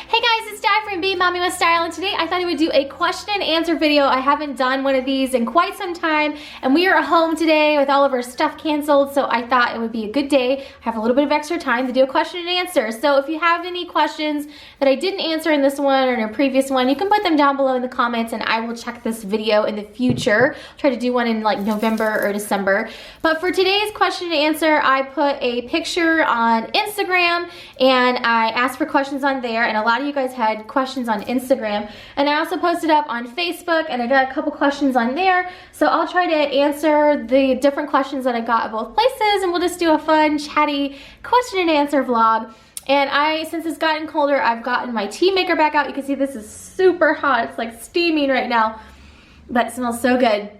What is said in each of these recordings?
Hey guys, it's Di from BeingMommywithStyle, and today I thought I would do a question and answer video. I haven't done one of these in quite some time, and we are home today with all of our stuff canceled, so I thought it would be a good day. I have a little bit of extra time to do a question and answer. So if you have any questions that I didn't answer in this one or in a previous one, you can put them down below in the comments, and I will check this video in the future. Try to do one in like November or December. But for today's question and answer, I put a picture on Instagram, and I asked for questions on there, and a lot of you guys had questions on Instagram, and I also posted up on Facebook, and I got a couple questions on there, so I'll try to answer the different questions that I got at both places, and we'll just do a fun, chatty question and answer vlog. And since it's gotten colder, I've gotten my tea maker back out. You can see this is super hot. It's like steaming right now, but it smells so good.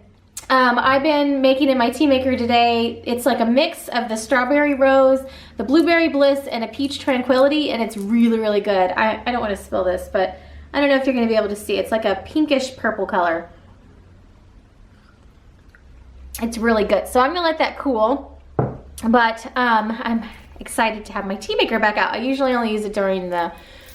I've been making in my tea maker today. It's like a mix of the strawberry rose, the blueberry bliss, and a peach tranquility, and it's really, really good. I don't want to spill this, but I don't know if you're going to be able to see. It's like a pinkish purple color. It's really good. So I'm going to let that cool, but I'm excited to have my tea maker back out. I usually only use it during the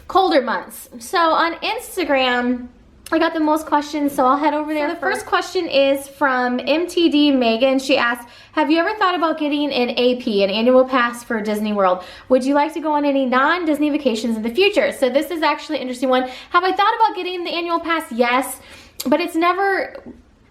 colder months. So on Instagram, I got the most questions, so I'll head over there. So the first question is from MTD Megan. She asked, have you ever thought about getting an AP, an annual pass for Disney World? Would you like to go on any non-Disney vacations in the future? So this is actually an interesting one. Have I thought about getting the annual pass? Yes, but it's never...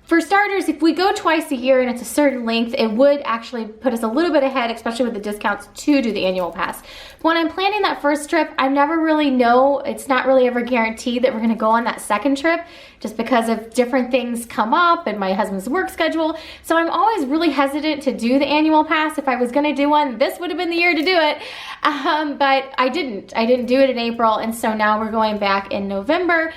For starters, if we go twice a year and it's a certain length, it would actually put us a little bit ahead, especially with the discounts, to do the annual pass. When I'm planning that first trip, I never really know, it's not really ever guaranteed that we're gonna go on that second trip, just because of different things come up and my husband's work schedule. So I'm always really hesitant to do the annual pass. If I was gonna do one, this would have been the year to do it. But I didn't do it in April, and so now we're going back in November.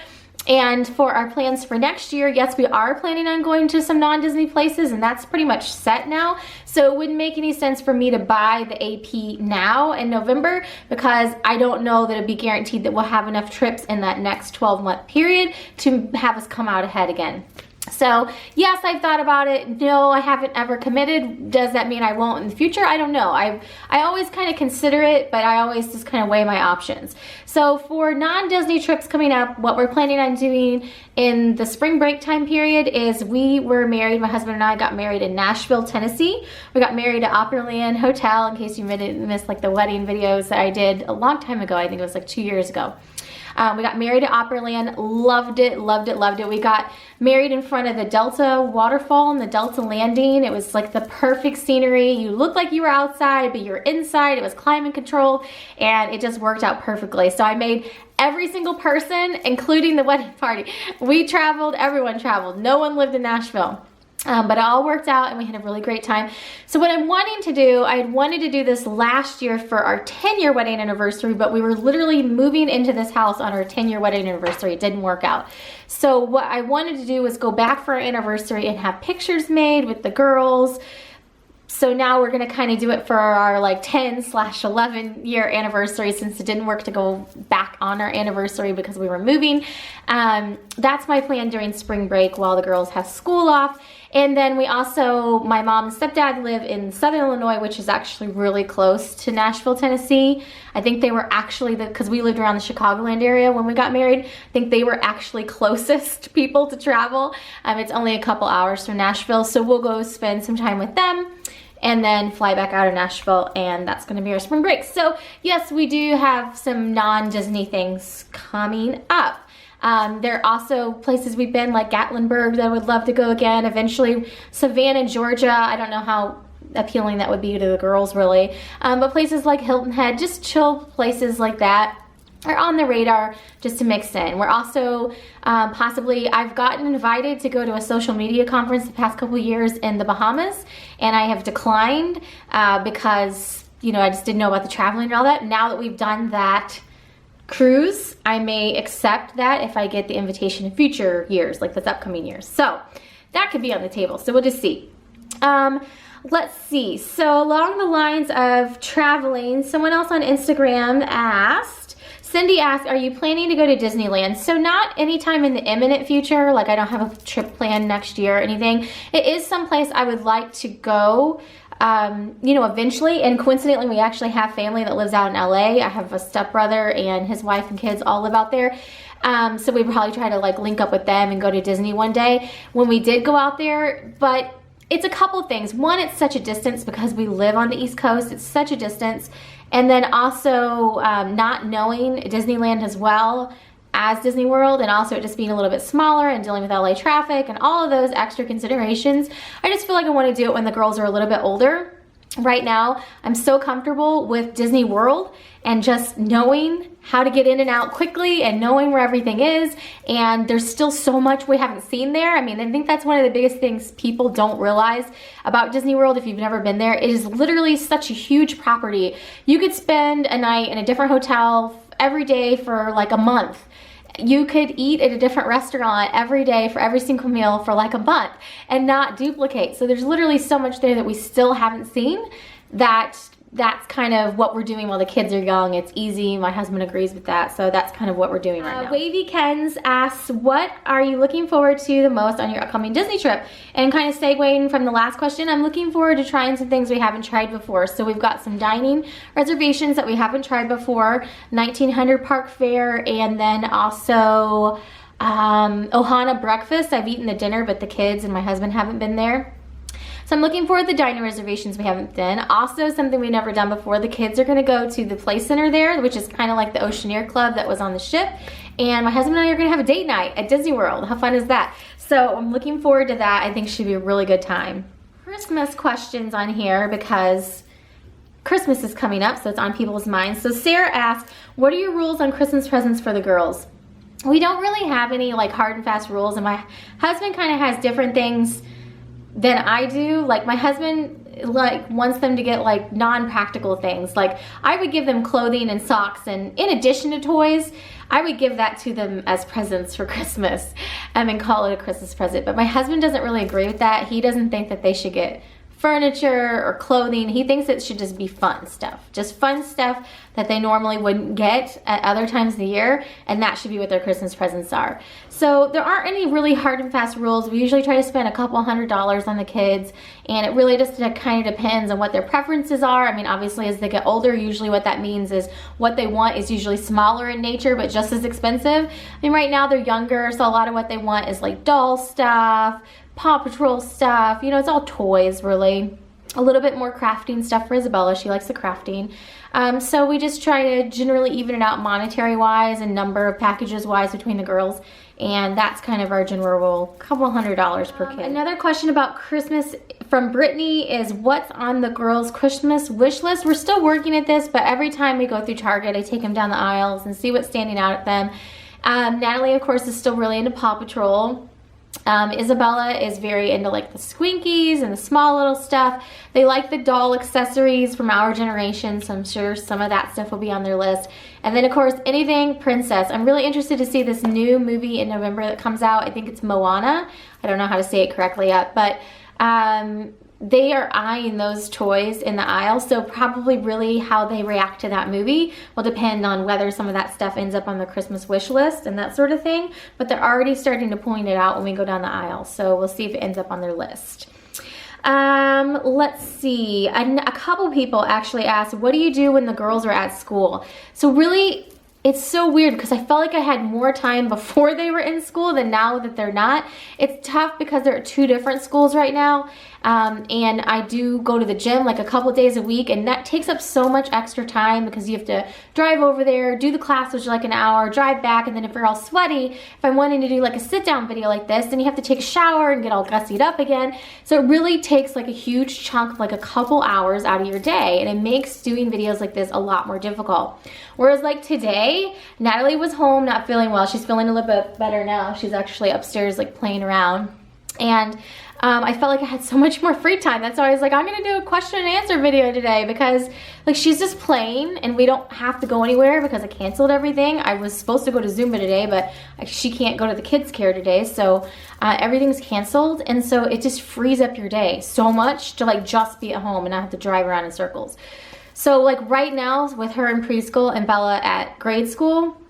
And for our plans for next year, yes, we are planning on going to some non-Disney places, and that's pretty much set now. So it wouldn't make any sense for me to buy the AP now in November, because I don't know that it'd be guaranteed that we'll have enough trips in that next 12-month period to have us come out ahead again. So yes, I've thought about it. No, I haven't ever committed. Does that mean I won't in the future? I don't know. I always kind of consider it, but I always just kind of weigh my options. So for non-Disney trips coming up, what we're planning on doing in the spring break time period is we were married, my husband and I got married in Nashville, Tennessee. We got married at Opryland Hotel, in case you missed like the wedding videos that I did a long time ago. I think it was like 2 years ago. We got married at Opryland, loved it, loved it, loved it. We got married in front of the Delta waterfall and the Delta landing. It was like the perfect scenery. You looked like you were outside, but you were inside. It was climate controlled, and it just worked out perfectly. So I made every single person, including the wedding party. We traveled, everyone traveled. No one lived in Nashville. But it all worked out, and we had a really great time. So what I'm wanting to do, I had wanted to do this last year for our 10-year wedding anniversary, but we were literally moving into this house on our 10-year wedding anniversary. It didn't work out. So what I wanted to do was go back for our anniversary and have pictures made with the girls. So now we're gonna kind of do it for our like 10/11 year anniversary, since it didn't work to go back on our anniversary because we were moving. That's my plan during spring break while the girls have school off. And then we also, my mom and stepdad live in Southern Illinois, which is actually really close to Nashville, Tennessee. I think they were actually, because we lived around the Chicagoland area when we got married, I think they were actually closest people to travel. It's only a couple hours from Nashville, so we'll go spend some time with them and then fly back out of Nashville, and that's gonna be our spring break. So yes, we do have some non-Disney things coming up. There are also places we've been, like Gatlinburg, that I would love to go again. Eventually, Savannah, Georgia. I don't know how appealing that would be to the girls, really. But places like Hilton Head, just chill places like that, are on the radar just to mix in. We're also possibly, I've gotten invited to go to a social media conference the past couple years in the Bahamas, and I have declined because, you know, I just didn't know about the traveling and all that. Now that we've done that cruise, I may accept that if I get the invitation in future years, like this upcoming years. So that could be on the table, so we'll just see. Let's see, so along the lines of traveling, someone else on Instagram asked, Cindy asked, are you planning to go to Disneyland? So not anytime in the imminent future, like I don't have a trip planned next year or anything. It is someplace I would like to go you know, eventually. And coincidentally, we actually have family that lives out in LA. I have a stepbrother and his wife and kids all live out there. So we probably try to like link up with them and go to Disney one day when we did go out there. But it's a couple things. One, it's such a distance because we live on the East Coast. It's such a distance. And then also not knowing Disneyland as well as Disney World, and also it just being a little bit smaller and dealing with LA traffic and all of those extra considerations. I just feel like I want to do it when the girls are a little bit older. Right now, I'm so comfortable with Disney World and just knowing how to get in and out quickly and knowing where everything is. And there's still so much we haven't seen there. I mean, I think that's one of the biggest things people don't realize about Disney World if you've never been there. It is literally such a huge property. You could spend a night in a different hotel every day for like a month. You could eat at a different restaurant every day for every single meal for like a month and not duplicate. So there's literally so much there that we still haven't seen that's kind of what we're doing while the kids are young. It's easy. My husband agrees with that. So that's kind of what we're doing right now. Wavy Kens asks, what are you looking forward to the most on your upcoming Disney trip? And kind of segueing from the last question, I'm looking forward to trying some things we haven't tried before. So we've got some dining reservations that we haven't tried before, 1900 Park Fare, and then also Ohana breakfast. I've eaten the dinner, but the kids and my husband haven't been there. So I'm looking forward to the dining reservations we haven't done. Also, something we've never done before, the kids are gonna go to the play center there, which is kind of like the Oceaneer Club that was on the ship. And my husband and I are gonna have a date night at Disney World. How fun is that? So I'm looking forward to that. I think it should be a really good time. Christmas questions on here because Christmas is coming up, so it's on people's minds. So Sarah asked, what are your rules on Christmas presents for the girls? We don't really have any like hard and fast rules, and my husband kind of has different things than I do. Like my husband like wants them to get like non-practical things. Like I would give them clothing and socks, and in addition to toys, I would give that to them as presents for Christmas and call it a Christmas present. But my husband doesn't really agree with that. He doesn't think that they should get furniture or clothing. He thinks it should just be fun stuff. Just fun stuff that they normally wouldn't get at other times of the year, and that should be what their Christmas presents are. So there aren't any really hard and fast rules. We usually try to spend a couple $100s on the kids, and it really just kind of depends on what their preferences are. I mean, obviously as they get older, usually what that means is what they want is usually smaller in nature, but just as expensive. I mean, right now they're younger, so a lot of what they want is like doll stuff, Paw Patrol stuff, you know, it's all toys really. A little bit more crafting stuff for Isabella. She likes the crafting. So we just try to generally even it out monetary wise and number of packages wise between the girls. And that's kind of our general rule, couple $100s per kid. Another question about Christmas from Brittany is what's on the girls' Christmas wish list? We're still working at this, but every time we go through Target, I take them down the aisles and see what's standing out at them. Natalie, of course, is still really into Paw Patrol. Isabella is very into like the Squinkies and the small little stuff. They like the doll accessories from our generation, so I'm sure some of that stuff will be on their list. And then of course anything princess. I'm really interested to see this new movie in November that comes out. I think it's Moana. I don't know how to say it correctly yet, but they are eyeing those toys in the aisle, so probably really how they react to that movie will depend on whether some of that stuff ends up on the Christmas wish list and that sort of thing, but they're already starting to point it out when we go down the aisle, so we'll see if it ends up on their list. Let's see, a couple people actually asked, what do you do when the girls are at school? So really, it's so weird because I felt like I had more time before they were in school than now that they're not. It's tough because they're at two different schools right now. And I do go to the gym like a couple days a week, and that takes up so much extra time because you have to drive over there, do the class, which is like an hour, drive back, and then if you're all sweaty, if I'm wanting to do like a sit-down video like this, then you have to take a shower and get all gussied up again. So it really takes like a huge chunk, like a couple hours out of your day, and it makes doing videos like this a lot more difficult. Whereas like today, Natalie was home not feeling well. She's feeling a little bit better now. She's actually upstairs like playing around. And I felt like I had so much more free time. That's why I was like, I'm gonna do a question and answer video today because like she's just playing and we don't have to go anywhere because I canceled everything. I was supposed to go to Zumba today, but she can't go to the kids' care today, so everything's canceled, and so it just frees up your day so much to like just be at home and not have to drive around in circles. So like right now with her in preschool and Bella at grade school,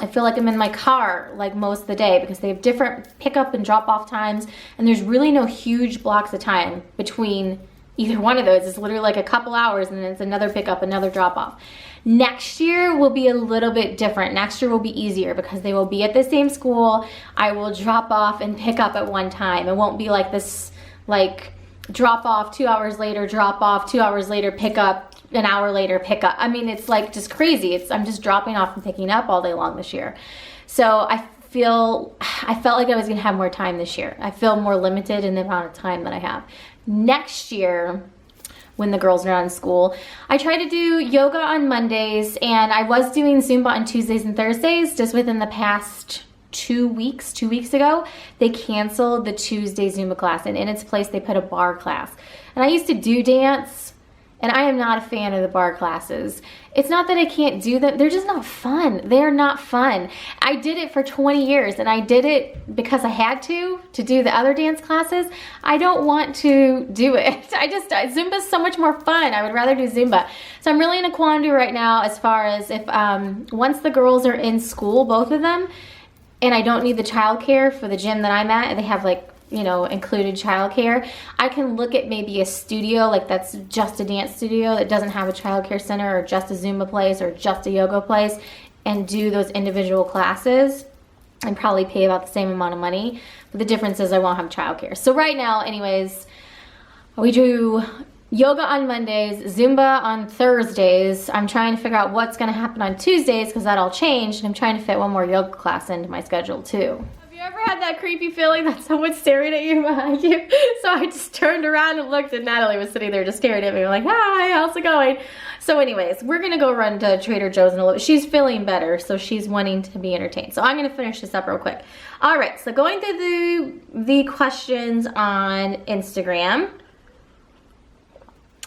I feel like I'm in my car like most of the day because they have different pickup and drop off times, and there's really no huge blocks of time between either one of those. It's literally like a couple hours and then it's another pickup, another drop off. Next year will be a little bit different. Next year will be easier because they will be at the same school. I will drop off and pick up at one time. It won't be like this, like drop off 2 hours later, drop off 2 hours later, pick up an hour later, pick up. I mean, it's like just crazy. I'm just dropping off and picking up all day long this year. So I felt like I was gonna have more time this year. I feel more limited in the amount of time that I have. Next year, when the girls are not in school, I try to do yoga on Mondays, and I was doing Zumba on Tuesdays and Thursdays. Just within the past 2 weeks ago, they canceled the Tuesday Zumba class, and in its place they put a bar class. And I used to do dance, and I am not a fan of the bar classes. It's not that I can't do them, they're just not fun. They're not fun. I did it for 20 years, and I did it because I had to do the other dance classes. I don't want to do it. Zumba's so much more fun. I would rather do Zumba. So I'm really in a quandary right now as far as if, once the girls are in school, both of them, and I don't need the childcare for the gym that I'm at, and they have like, you know, included childcare, I can look at maybe a studio like that's just a dance studio that doesn't have a childcare center, or just a Zumba place, or just a yoga place, and do those individual classes and probably pay about the same amount of money. But the difference is I won't have childcare. So right now, anyways, we do yoga on Mondays, Zumba on Thursdays. I'm trying to figure out what's gonna happen on Tuesdays because that all changed, and I'm trying to fit one more yoga class into my schedule too. You ever had that creepy feeling that someone's staring at you behind you? So I just turned around and looked, and Natalie was sitting there just staring at me like, hi, how's it going? So anyways, we're gonna go run to Trader Joe's in a little bit. She's feeling better, so she's wanting to be entertained. So I'm gonna finish this up real quick. All right, so going through the questions on Instagram.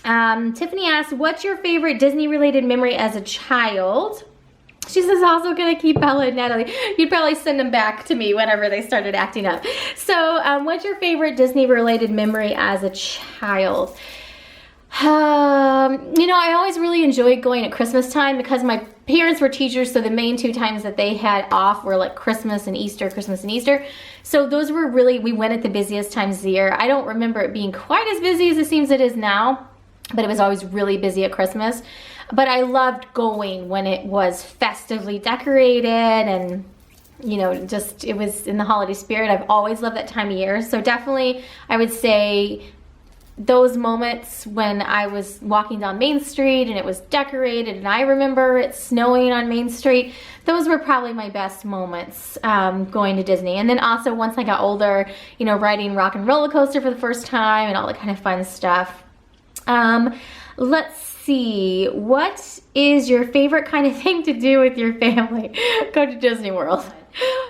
Tiffany asked, what's your favorite Disney related memory as a child? She says also gonna keep Bella and Natalie. You'd probably send them back to me whenever they started acting up. So what's your favorite Disney related memory as a child? You know, I always really enjoyed going at Christmas time because my parents were teachers, so the main 2 times that they had off were like Christmas and Easter, Christmas and Easter. So those were really, we went at the busiest times of the year. I don't remember it being quite as busy as it seems it is now, but it was always really busy at Christmas. But I loved going when it was festively decorated and, you know, just it was in the holiday spirit. I've always loved that time of year. So definitely I would say those moments when I was walking down Main Street and it was decorated and I remember it snowing on Main Street, those were probably my best moments going to Disney. And then also once I got older, you know, riding Rock and Roller Coaster for the first time and all that kind of fun stuff. Let's see, what is your favorite kind of thing to do with your family? Go to Disney World.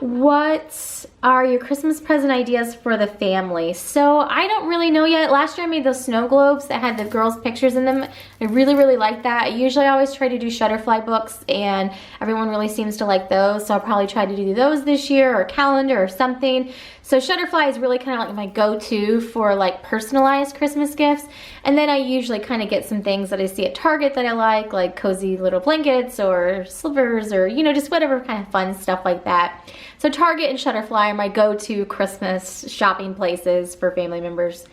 What are your Christmas present ideas for the family? So I don't really know yet. Last year I made those snow globes that had the girls' pictures in them. I really like that. I usually always try to do Shutterfly books and everyone really seems to like those. So I'll probably try to do those this year, or calendar or something. So Shutterfly is really kind of like my go-to for like personalized Christmas gifts. And then I usually kind of get some things that I see at Target that I like cozy little blankets or slippers or, you know, just whatever kind of fun stuff like that. So Target and Shutterfly are my go-to Christmas shopping places for family members.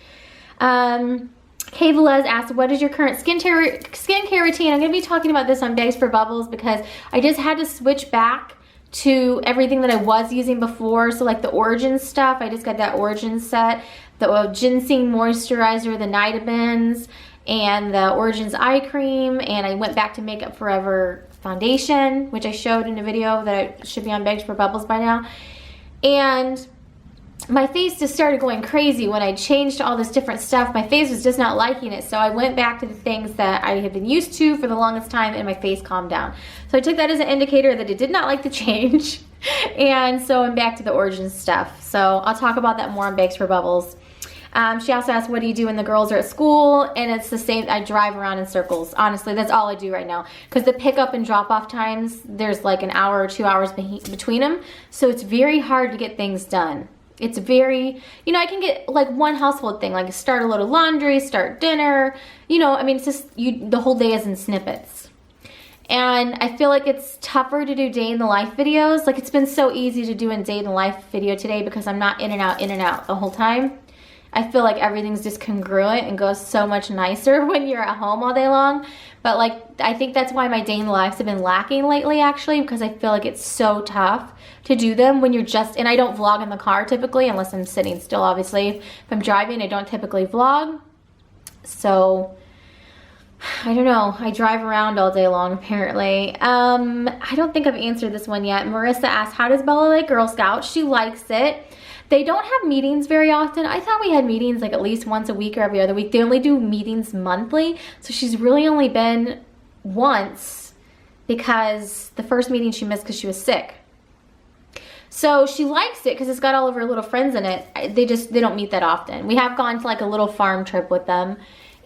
Kay Velez asked, what is your current skincare routine? I'm going to be talking about this on Bags for Bubbles because I just had to switch back to everything that I was using before. So like the Origins stuff, I just got that Origins set, the ginseng moisturizer, the Nitabins, and the Origins eye cream, and I went back to Makeup Forever foundation, which I showed in a video that should be on Bags for Bubbles by now. And my face just started going crazy when I changed all this different stuff. My face was just not liking it, so I went back to the things that I had been used to for the longest time, and my face calmed down. So I took that as an indicator that it did not like the change, and so I'm back to the Origins stuff. So I'll talk about that more on Bags for Bubbles. She also asked, what do you do when the girls are at school? And it's the same, I drive around in circles. Honestly, that's all I do right now. Because the pickup and drop off times, there's like an hour or 2 hours between them. So it's very hard to get things done. It's very, you know, I can get like one household thing, like start a load of laundry, start dinner, you know, I mean, it's just, the whole day is in snippets. And I feel like it's tougher to do day in the life videos. Like it's been so easy to do a day in the life video today because I'm not in and out the whole time. I feel like everything's just congruent and goes so much nicer when you're at home all day long. But like, I think that's why my day in the lives have been lacking lately, actually, because I feel like it's so tough to do them when you're just, and I don't vlog in the car typically, unless I'm sitting still, obviously. If I'm driving, I don't typically vlog. So, I don't know. I drive around all day long, apparently. I don't think I've answered this one yet. Marissa asked, how does Bella like Girl Scouts? She likes it. They don't have meetings very often. I thought we had meetings like at least once a week or every other week. They only do meetings monthly. So she's really only been once because the first meeting she missed because she was sick. So she likes it because it's got all of her little friends in it. They don't meet that often. We have gone to like a little farm trip with them.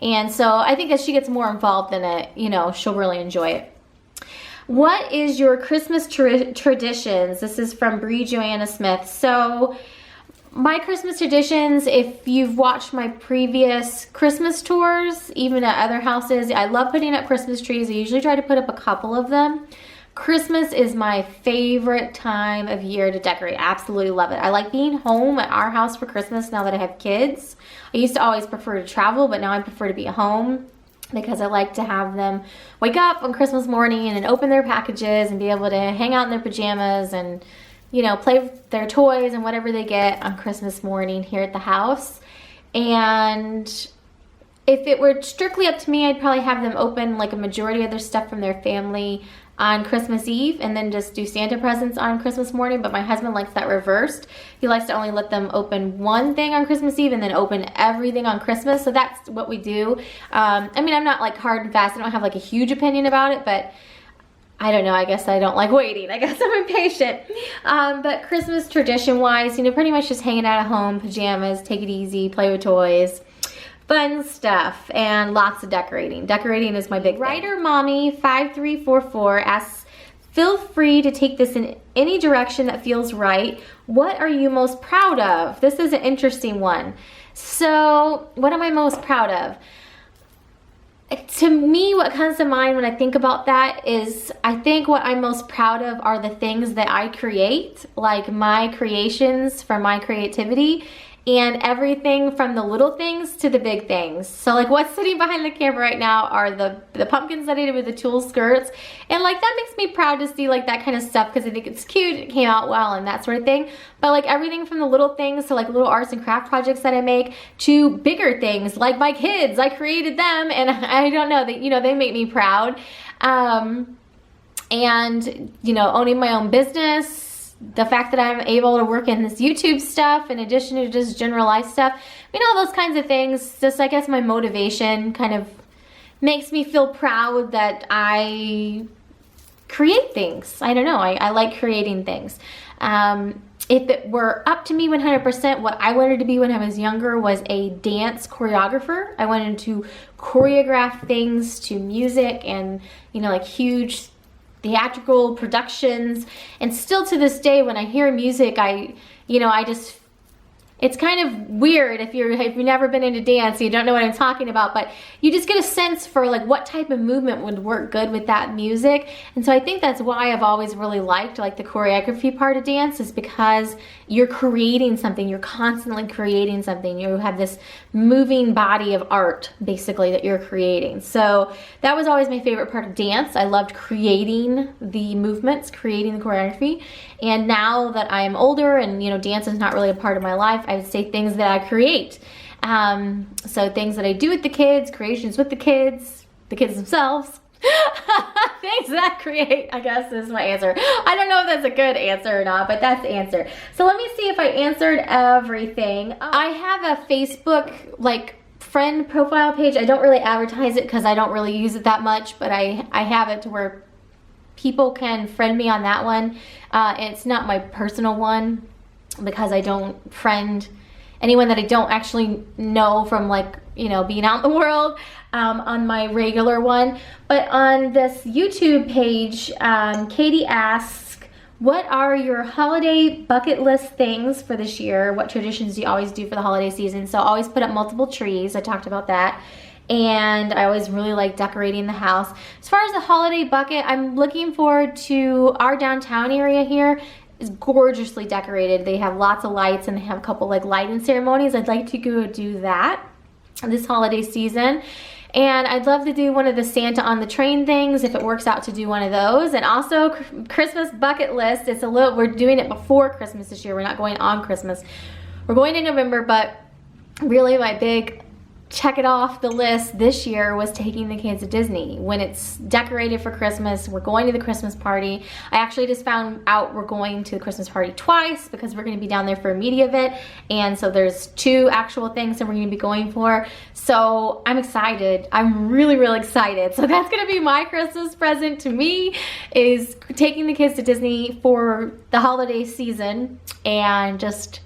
And so I think as she gets more involved in it, you know, she'll really enjoy it. What is your Christmas traditions? This is from Bree Joanna Smith. So my Christmas traditions, if you've watched my previous Christmas tours, even at other houses, I love putting up Christmas trees. I usually try to put up a couple of them. Christmas is my favorite time of year to decorate. I absolutely love it. I like being home at our house for Christmas now that I have kids. I used to always prefer to travel, but now I prefer to be at home because I like to have them wake up on Christmas morning and open their packages and be able to hang out in their pajamas and, you know, play with their toys and whatever they get on Christmas morning here at the house. And if it were strictly up to me, I'd probably have them open like a majority of their stuff from their family on Christmas Eve and then just do Santa presents on Christmas morning. But my husband likes that reversed. He likes to only let them open one thing on Christmas Eve and then open everything on Christmas. So that's what we do. I mean, I'm not like hard and fast. I don't have like a huge opinion about it, but I don't know. I guess I don't like waiting. I guess I'm impatient. But Christmas tradition wise, you know, pretty much just hanging out at home, pajamas, take it easy, play with toys. Fun stuff and lots of decorating. Decorating is my big thing. Writer Mommy 5344 asks, feel free to take this in any direction that feels right. What are you most proud of? This is an interesting one. So, what am I most proud of? To me, what comes to mind when I think about that is, I think what I'm most proud of are the things that I create, like my creations from my creativity, and everything from the little things to the big things. So like what's sitting behind the camera right now are the pumpkins that I did with the tulle skirts. And like that makes me proud to see like that kind of stuff because I think it's cute, it came out well and that sort of thing. But like everything from the little things to like little arts and craft projects that I make to bigger things like my kids, I created them and I don't know, that, you know, they make me proud. And you know, owning my own business, the fact that I'm able to work in this YouTube stuff in addition to just general life stuff, you know, those kinds of things, just I guess my motivation kind of makes me feel proud that I create things. I don't know, I like creating things. If it were up to me 100%, what I wanted to be when I was younger was a dance choreographer. I wanted to choreograph things to music and, you know, like huge theatrical productions. And still to this day when I hear music, it's kind of weird if you've never been into dance, you don't know what I'm talking about, but you just get a sense for like what type of movement would work good with that music. And so I think that's why I've always really liked like the choreography part of dance, is because you're creating something, you're constantly creating something. You have this moving body of art basically that you're creating. So that was always my favorite part of dance. I loved creating the movements, creating the choreography. And now that I'm older and, you know, dance is not really a part of my life, I would say things that I create. So things that I do with the kids, creations with the kids themselves. Things that I create, I guess is my answer. I don't know if that's a good answer or not, but that's the answer. So let me see if I answered everything. I have a Facebook like friend profile page. I don't really advertise it because I don't really use it that much, but I have it to where people can friend me on that one. It's not my personal one because I don't friend anyone that I don't actually know from like, you know, being out in the world on my regular one. But on this YouTube page, Katie asks, what are your holiday bucket list things for this year? What traditions do you always do for the holiday season? So I always put up multiple trees. I talked about that. And I always really like decorating the house. As far as the holiday bucket, I'm looking forward to our downtown area here. is gorgeously decorated. They have lots of lights and they have a couple like lighting ceremonies. I'd like to go do that this holiday season. And I'd love to do one of the Santa on the Train things if it works out to do one of those. And also Christmas bucket list. It's a little, we're doing it before Christmas this year. We're not going on Christmas. We're going in November, but really my big check it off the list this year was taking the kids to Disney. When it's decorated for Christmas, we're going to the Christmas party. I actually just found out we're going to the Christmas party twice because we're going to be down there for a media event, and so there's 2 actual things that we're going to be going for. So I'm excited. I'm really, really excited. So that's going to be my Christmas present to me, is taking the kids to Disney for the holiday season and just,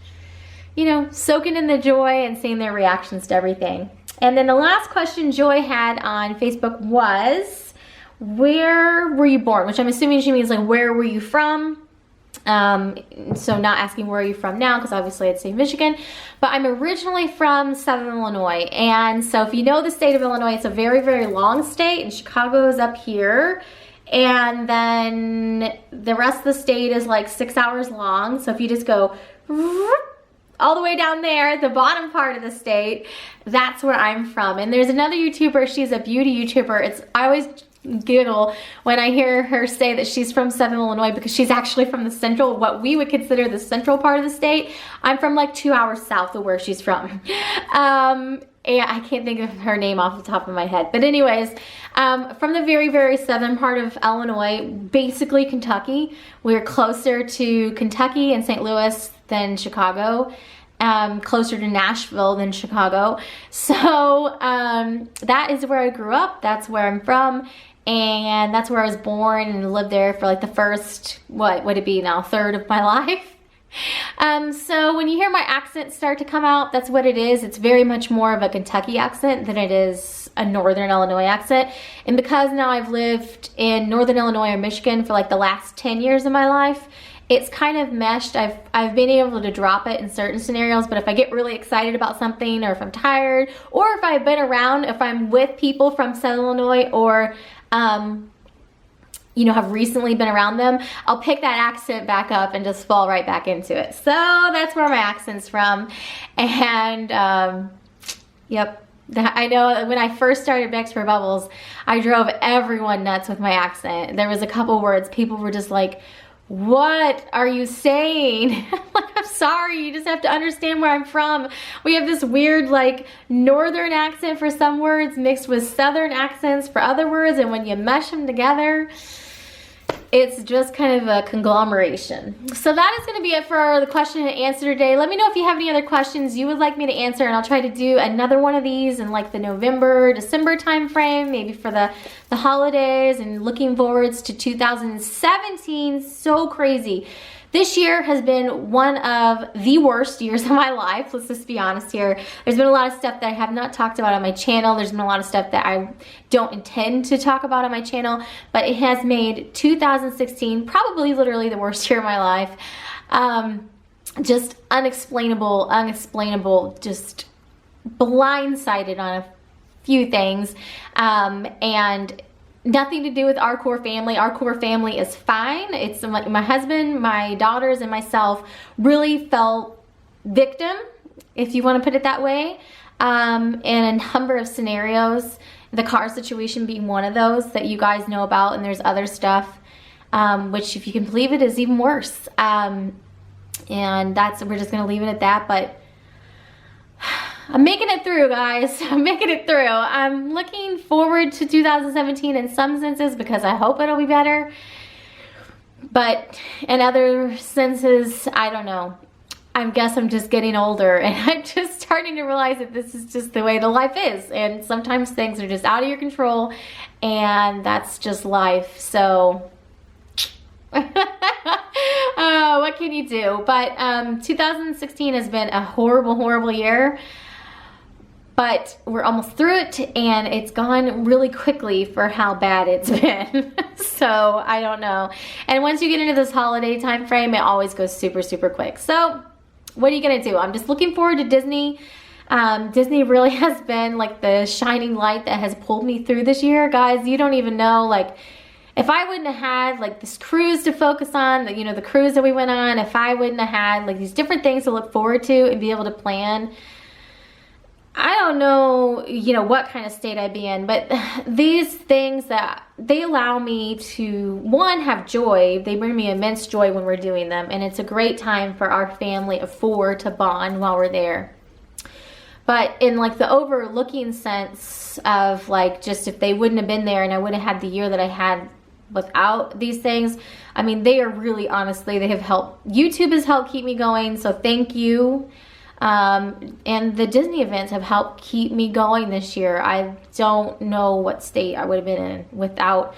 you know, soaking in the joy and seeing their reactions to everything. And then the last question Joy had on Facebook was, where were you born? Which I'm assuming she means like, where were you from? So not asking where are you from now, because obviously I'd say Michigan, but I'm originally from Southern Illinois. And so if you know the state of Illinois, it's a very, very long state, and Chicago is up here. And then the rest of the state is like 6 hours long. So if you just go all the way down there, the bottom part of the state, that's where I'm from. And there's another YouTuber, she's a beauty YouTuber. I always giggle when I hear her say that she's from Southern Illinois, because she's actually from the central, what we would consider the central part of the state. I'm from like 2 hours south of where she's from. And I can't think of her name off the top of my head. But anyways, from the very, very southern part of Illinois, basically Kentucky. We're closer to Kentucky and St. Louis than Chicago. Closer to Nashville than Chicago. So that is where I grew up. That's where I'm from. And that's where I was born and lived there for like the first, what would it be now, third of my life. So when you hear my accent start to come out, that's what it is. It's very much more of a Kentucky accent than it is a Northern Illinois accent. And because now I've lived in Northern Illinois or Michigan for like the last 10 years of my life, it's kind of meshed. I've been able to drop it in certain scenarios, but if I get really excited about something, or if I'm tired, or if I've been around, if I'm with people from Southern Illinois, or you know, have recently been around them, I'll pick that accent back up and just fall right back into it. So that's where my accent's from. And yep, I know when I first started Bex for Bubbles, I drove everyone nuts with my accent. There was a couple words people were just like, what are you saying? Like, I'm sorry, you just have to understand where I'm from. We have this weird like northern accent for some words mixed with southern accents for other words, and when you mesh them together, it's just kind of a conglomeration. So that is going to be it for the question and answer today. Let me know if you have any other questions you would like me to answer, and I'll try to do another one of these in like the November, December time frame, maybe for the holidays, and looking forwards to 2017. So crazy. This year has been one of the worst years of my life. Let's just be honest here. There's been a lot of stuff that I have not talked about on my channel. There's been a lot of stuff that I don't intend to talk about on my channel, but it has made 2016 probably literally the worst year of my life. Just unexplainable, just blindsided on a few things. And nothing to do with our core family. Our core family is fine. It's my husband, my daughters, and myself really felt victim, if you want to put it that way, in a number of scenarios. The car situation being one of those that you guys know about, and there's other stuff, which, if you can believe it, is even worse. And we're just going to leave it at that, but I'm making it through, guys. I'm making it through. I'm looking forward to 2017 in some senses because I hope it'll be better. But in other senses, I don't know. I guess I'm just getting older, and I'm just starting to realize that this is just the way the life is. And sometimes things are just out of your control, and that's just life. So what can you do? But 2016 has been a horrible, horrible year. But we're almost through it, and it's gone really quickly for how bad it's been. So I don't know. And once you get into this holiday time frame, it always goes super, super quick. So what are you gonna do? I'm just looking forward to Disney. Disney really has been like the shining light that has pulled me through this year. Guys, you don't even know, like, if I wouldn't have had like this cruise to focus on, the cruise that we went on, if I wouldn't have had like these different things to look forward to and be able to plan, I don't know, what kind of state I'd be in. But these things, that they allow me to, one, have joy. They bring me immense joy when we're doing them. And it's a great time for our family of 4 to bond while we're there. But in like the overlooking sense of like, just if they wouldn't have been there and I wouldn't have had the year that I had without these things, I mean, they are really, honestly, they have helped. YouTube has helped keep me going, so thank you. And the Disney events have helped keep me going this year. I don't know what state I would have been in without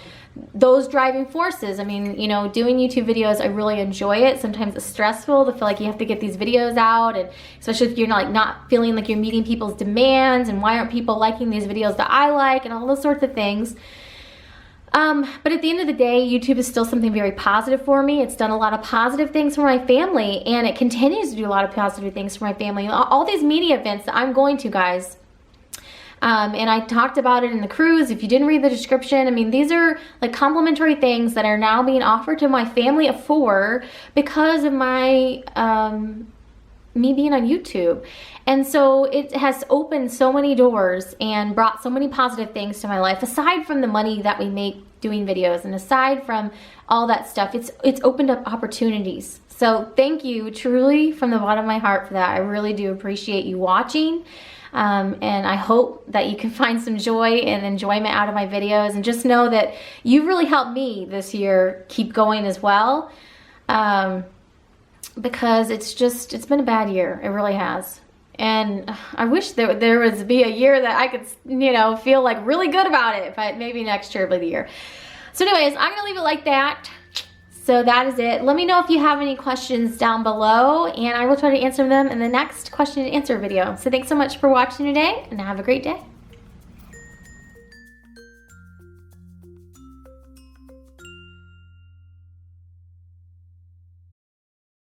those driving forces. I mean, doing YouTube videos, I really enjoy it. Sometimes it's stressful to feel like you have to get these videos out, and especially if you're not feeling like you're meeting people's demands, and why aren't people liking these videos that I like, and all those sorts of things. But at the end of the day, YouTube is still something very positive for me. It's done a lot of positive things for my family, and it continues to do a lot of positive things for my family. All these media events that I'm going to, guys. And I talked about it in the cruise. If you didn't read the description, I mean, these are like complimentary things that are now being offered to my family of 4 because of my, me being on YouTube. And so it has opened so many doors and brought so many positive things to my life, aside from the money that we make doing videos, and aside from all that stuff. It's opened up opportunities. So thank you truly from the bottom of my heart for that. I really do appreciate you watching. And I hope that you can find some joy and enjoyment out of my videos, and just know that you really helped me this year keep going as well. Because it's been a bad year. It really has. And I wish there would be a year that I could, feel like really good about it, but maybe next year will be the year. So anyways, I'm gonna leave it like that. So that is it. Let me know if you have any questions down below, and I will try to answer them in the next question and answer video. So thanks so much for watching today, and have a great day.